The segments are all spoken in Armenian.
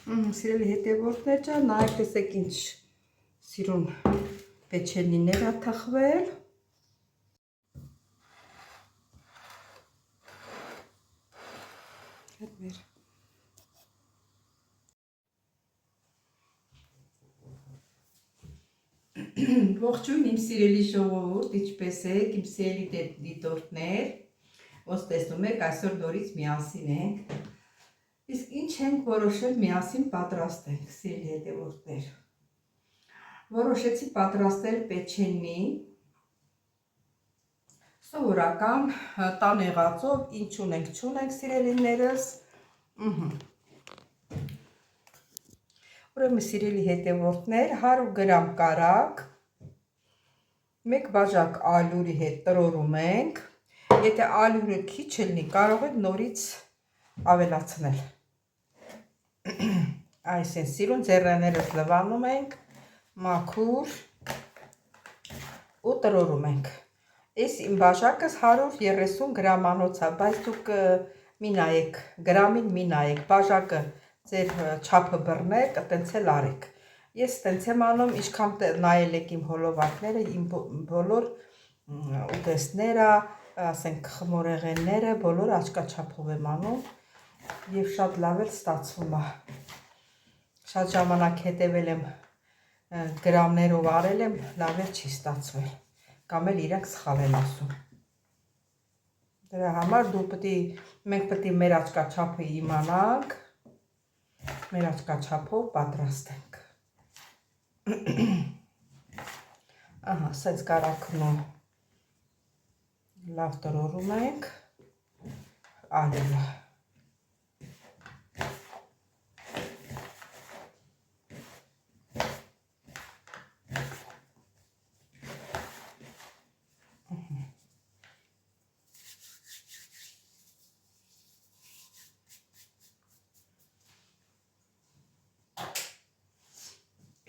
Սիրելի հետևորդներ, նայեք տեսեք ինչ սիրուն պեչենիներ ա թխվել։ Ողջույն իմ սիրելի ժողովուրդ, ինչպես եք, իմ սիրելի դիտորդներ, ոնց տեսնում եք, այսօր նորից միասին ենք, իսկ ինչ ենք որոշել միասին պատրաստենք, սիրելի հետևորդներ, որոշեցի պատրաստել պեչենի, սովորական տան եղածով, ինչ ունենք, չունենք սիրելիներս, ուրեմն սիրելի հետևորդներ, 100 գրամ կարագ, 1 բաժակ ալյուրի հետ տրորում ենք, եթե ալյուրը քիչ լինի, կարող եք նորից ավելացնել, այս են սիրուն ձեռներս լվանում ենք, մաքուր ու տրորում ենք, ես իմ բաժակս 130 գրամանոց է, բայց դուք մի նայեք, գրամին մի նայեք, բաժակը ձեր չափը բռնեք, տենց էլ արեք, ես տենց եմ անում, ինչքան նայել եք իմ հոլովակները, իմ բոլոր ուտեստները, ասենք խմորեղենները, բոլոր աչքաչափով եմ անում և շատ լավ էլ ստացվում է, շատ ժամանակ հետևել եմ գրամներով արել եմ, լավ էլ չի ստացվել, կամ էլ իրանք սխալ են ասում, դրա համար մենք պետք է մեր աչքաչափը իմանանք, մեր աչքաչափով պատրաստենք, սենց կարագն ու լավ տրորում ենք ալյուրը,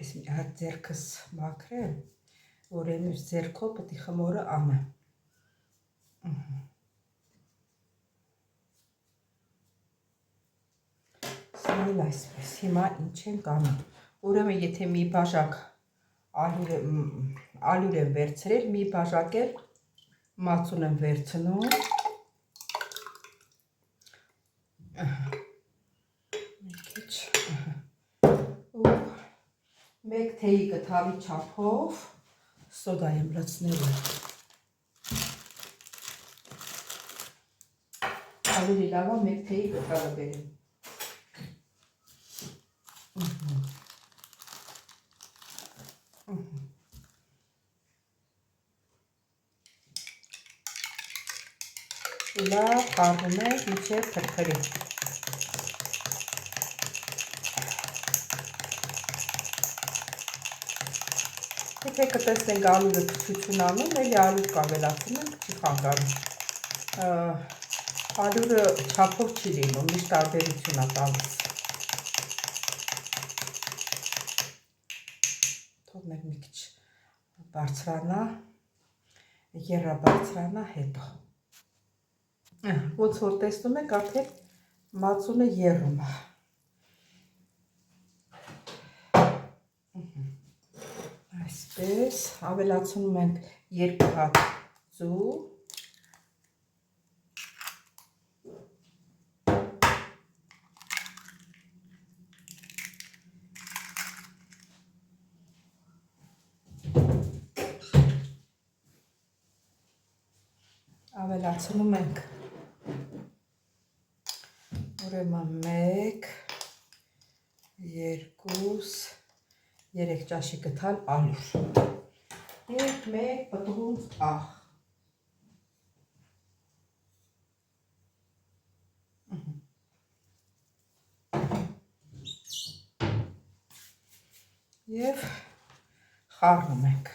ես մի հատ ձերքս մաքրեմ, որ եմ ձերքով պետք է խմորը անեմ, սա այսպես, հիմա ինչ ենք անում, ուրեմն եթե մի բաժակ ալյուր եմ վերցրել, մի բաժակ էլ մածուն եմ վերցնում, մեկ թեյի կթալի չափով սոդա եմ լցնելու, ավելի լավ է մեկ թեյի կթալը բերեմ, լավ խառնում ենք մինչև փրփրի, եթե կտեսնենք ալյուրը քչություն անում, էլի ալյուր կավելացնում ենք, չի խանգարում, ալյուրը չափով չի լինում, միշտ տարբերություն է տալիս, թողնենք մի քիչ բարձրանա, եռա բարձրանա հետո, ոնց որ տեսնում եք, արդեն մածունը եռում է, այսպես, ավելացնում ենք 2 հատ ձու, ավելացնում ենք ուրեմն 1, 2, 3 ճաշի կթալ ալյուր և 1 պտղունց աղ, և խառնում ենք,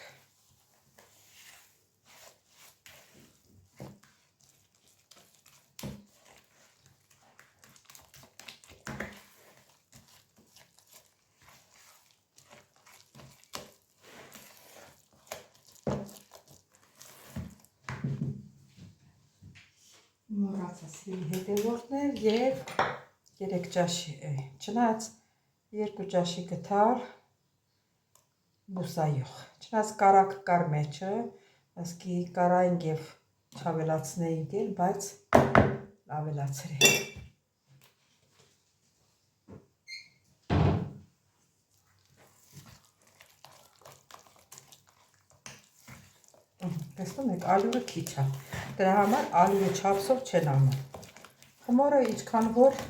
մոռացա սիրելի հետևորդներ և 3 ճաշի, չնայած 2 ճաշի գթար բուսայող։ Չնայած կարակ կար մեջը, ասկի կարայինք եւ չավելացնեինք էլ, բայց ավելացրի։ Տեսնում եք, ալյուրը քիչ է։ Դրա համար ալյուրը չափսով չեն անում։ Խմորը ինչքան որ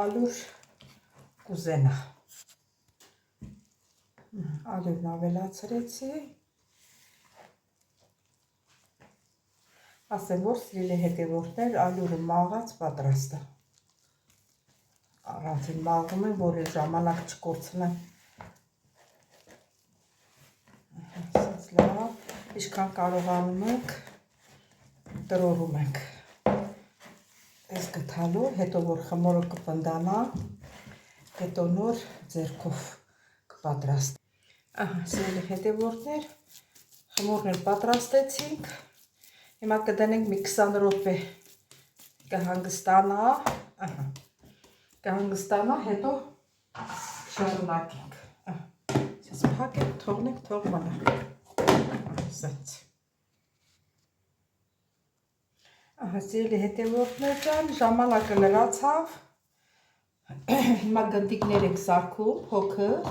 ալյուր կուզենա։ Ալյուրն ավելացրեցի։ Ասեմ, որ սիրելի հետևորդներ, ալյուրը մաղած պատրաստ է։ Առանցին մաղում եմ, որ ժամանակ չկորցնեմ։ Ասենց լավ, ինչքան կարողանում ենք, տրորում ենք։ Այս գթալու, հետո որ խմորը կպնդանա, հետո նոր ձեռքով կպատրաստ։ Սիրելի հետևորդներ, խմորն էլ պատրաստեցինք։ Հիմա կդնենք մի 20 րոպե կհանգստանա, հետո շարունակենք։ Сейчас փակենք, թողնենք, թող մնա։ Ասենց։ Սիրելի հետևորդներ ջան, ժամանակը լրացավ։ Հիմա գնդիկներ ենք սարքում, փոքր։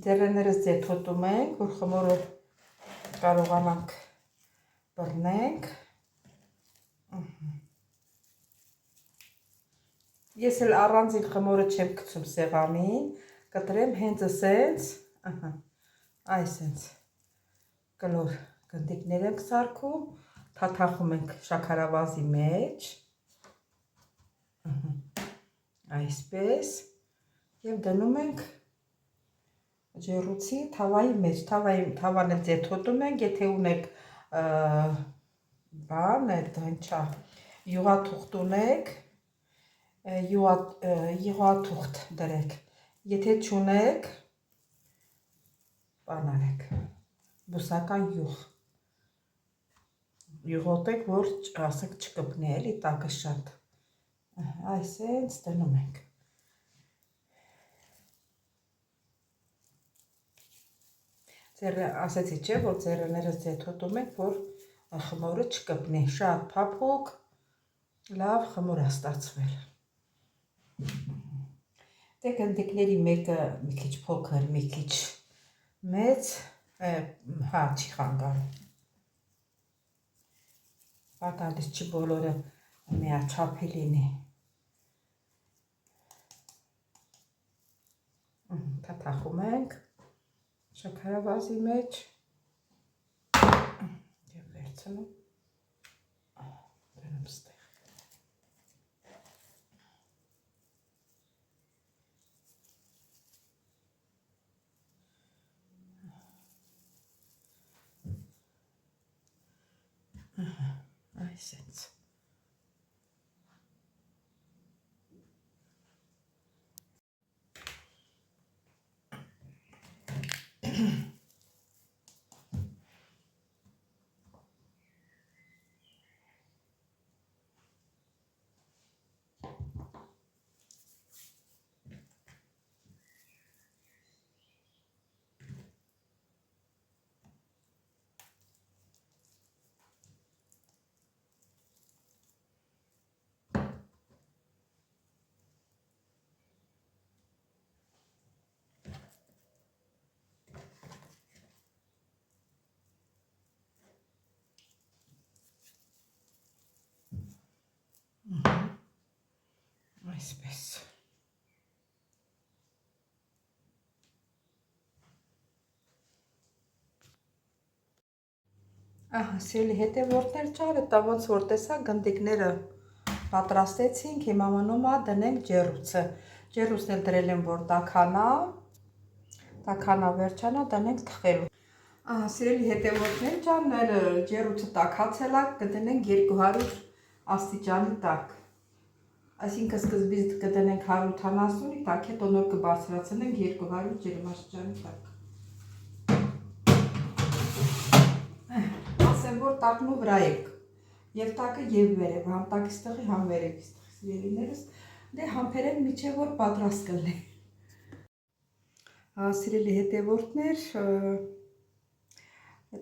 Ձեռներս ձեթոտում ենք, որ խմորը կարողանանք բռնենք։ Ես էլ առանձին խմորը չեմ գցում սեղանին, կտրեմ հենց ասենց, այսենց կլոր գնդիկներ ենք սարքում, թաթախում ենք շաքարավազի մեջ, այսպես, և դնում ենք ջեռուցի թավայի մեջ, թավան էլ ձեթոտում ենք, եթե ունեք յուղաթուղթ ունեք, յուղաթուղթ դրեք, եթե չունեք, բան արեք, բուսական յուղոտեք, որ ասեք չկպնի, էլի տակը շատ, այսենց դնում ենք։ Ասեցի չէ, որ ձեռներս ձեթոտում ենք, որ խմորը չկպնի, շատ փափուկ, լավ խմոր է ստացվել։ Դե գնդիկների մեկը մի քիչ փոքր, մի քիչ մեծ, չի խանգարում։ Պատալիս չի բոլորը միաչափի լինի։ Թաթախում ենք շաքարավազի մեջ և վերցնում դնում ստեղ։ Այսենց։ Այսպես։ Սիրելի հետևորդներ ջան, դա ոնց որ տեսա գնդիկները պատրաստեցինք, հիմա մնում է դնենք ջեռուցը։ Ջեռուցն էլ դրել եմ, որ տաքանա վերջանա, դնենք թխելու։ Սիրելի հետևորդներ ջան, ջեռուցը տաքացել է, կդնենք 200 աստիճանի տակ։ Այսինքն սկզբից կդնենք 180-ի տակ, հետո նոր կբարձրացնենք 200 ջերմաստիճանի տակ։ Ասեմ, որ տակն ու վրա եք, և տակը և վերև, համ տակից տեղի, համ վերևից տեղի, սիրելիներս, Դե համբերեն միջև որ պատրաստ կլինի։ Սիրելի հետևորդներ,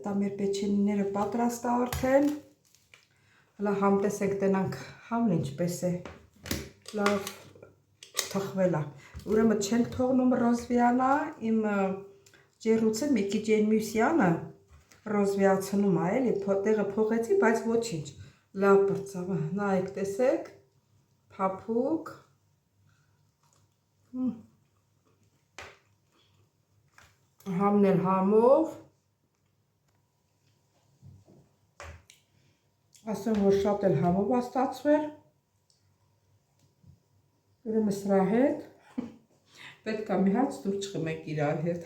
դա մեր պեչենիները պատրաստ է արդեն։ Հլա համ տեսեք տնանք համն ինչպես է, լավ թխվել է։ Ուրեմն չենք թողնում ռոզվիանա, իմ ջեռուցը մի քիչ այն մյուսյանը ռոզվիացնում է, էլի տեղը փողեցի, բայց ոչինչ, լավ բրծավ, նայեք տեսեք, փափուկ, համն էլ համով, ասեմ, որ շատ էլ համով է ստացվել, ուրեմն սրա հետ պետք է մի հատ սուրճ խմենք իրար հետ։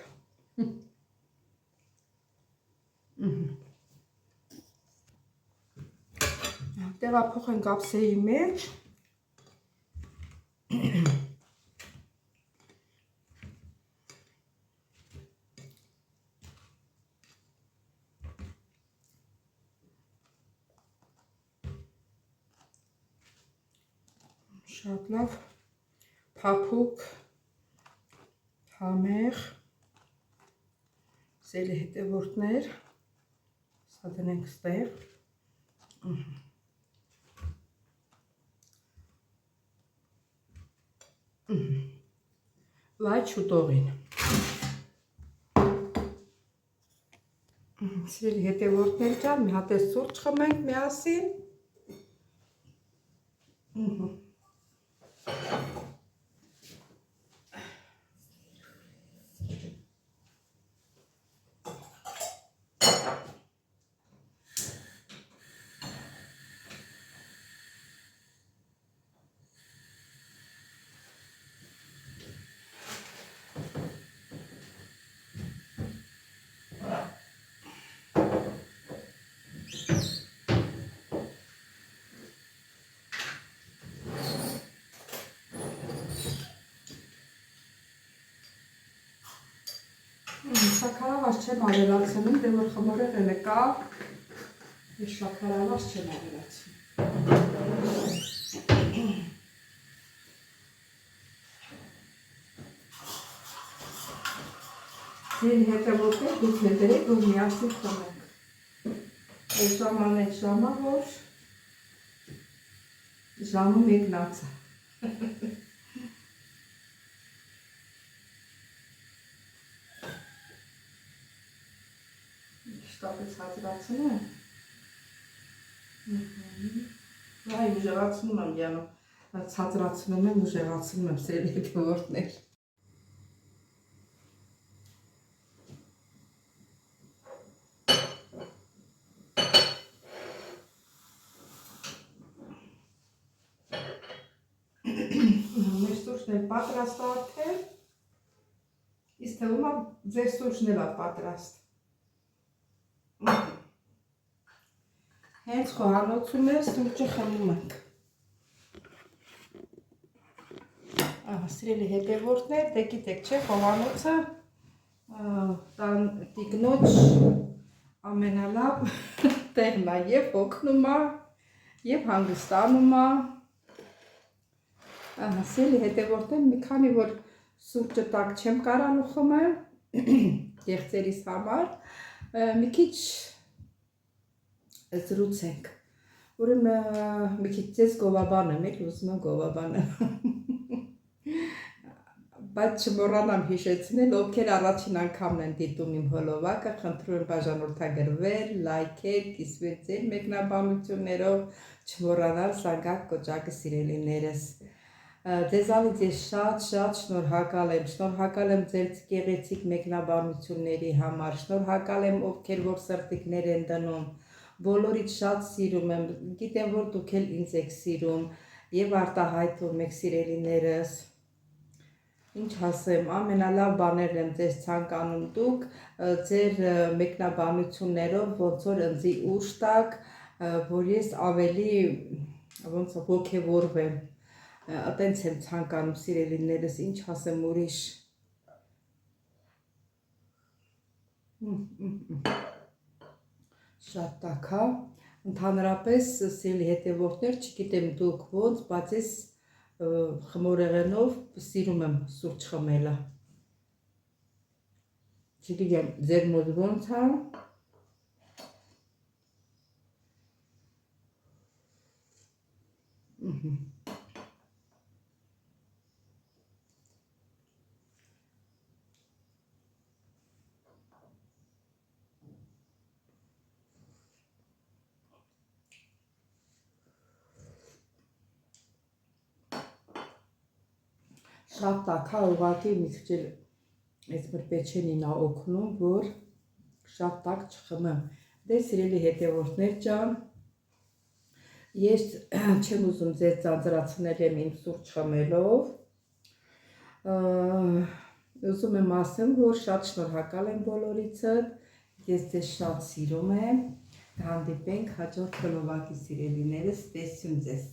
Տեղափոխենք ափսեի մեջ։ Շատ լավ, փափուկ, համեղ, սիրելի հետևորդներ, սա դնենք ստեղ, լայ չուտողին, սիրելի հետևորդներ ջան, մի հատ է սուրճ խմենք միասին, շաքարավազ չեմ ավելացնում, դե որ խմորեղենը կա, ես շաքարավազ չեմ ավելացնում։ Ձեր հետևորդներ դուք հետերեք, որ միասին խմենք։ Այս ժաման այդ ժամը, որ ժամը մեկնած է։ Շտապից հազրացնում եմ, վայ ուժեղացնում եմ յանում, հազրացնում եմ, ուժեղացնում եմ սիրելի հետևորդներ։ Մեր սուրճն էլ պատրաստ է արդեն, իսկ թվում է ձեր սուրճն էլ է պատրաստ։ Հենց խոհանոցում է սուրճը խմում ենք։ Սիրելի հետևորդներ, դե գիտեք չէ, խոհանոցը տիկնոջ ամենալավ տեղն է, և օգնում է, և հանգստանում է։ Սիրելի հետևորդներ, մի քանի որ սուրճը տաք չեմ կարանում խմել, եղծերիս համար, մի քիչ զրուցենք, ուրեմն մի քիչ ձեզ գովաբանեմ, էլ ուզում եմ գովաբանեմ, բայց չմոռանամ հիշեցնել, ովքեր առաջին անգամն են դիտում իմ հոլովակը, խնդրում եմ բաժանորդագրվել, լայքել, կիսվել ձեր մեկնաբանություններով, չմոռանալ զանգակ կոճակը սիրելիներս։ Ձեզանից ես շատ շնորհակալ եմ ձեր գեղեցիկ մեկնաբանությունների համար, շնորհակալ եմ ովքեր որ սրտիկներ են դնում, բոլորից շատ սիրում եմ, գիտեմ որ դուք էլ ինձ եք սիրում և արտահայտում եք սիրելիներս, ինչ ասեմ, ամենալավ բաներն եմ ձեզ ցանկանում, դուք ձեր մեկնաբանություններով ոնց որ ինձի ուժ տաք, որ ես ավելի ոնց ոգևորվեմ, այտենց եմ ցանկանում սիրելիներս, ինչ ասեմ ուրիշ։ Շատ տաք, հա, ընդհանրապես սիրելի հետևորդներ, չգիտեմ դուք ոնց, բայց ես խմորեղենով սիրում եմ սուրճ խմելը։ Չգիտեմ, ձեր մոտ ոնց է։ Շատ տաքա ուղղակի մի քիչ այս մեր պեչենին է օգնում, որ շատ տաք չխմեմ։ Դե սիրելի հետևորդներ ջան, ես չեմ ուզում ձեզ ձանձրացնել եմ իմ սուրճ խմելով։ Ուզում եմ ասեմ, որ շատ շնորհակալ եմ բոլորիցդ, ես ձեզ շատ սիրում եմ, հանդիպենք հաջորդ վլոգի սիրելիներս, տեսություն ձեզ։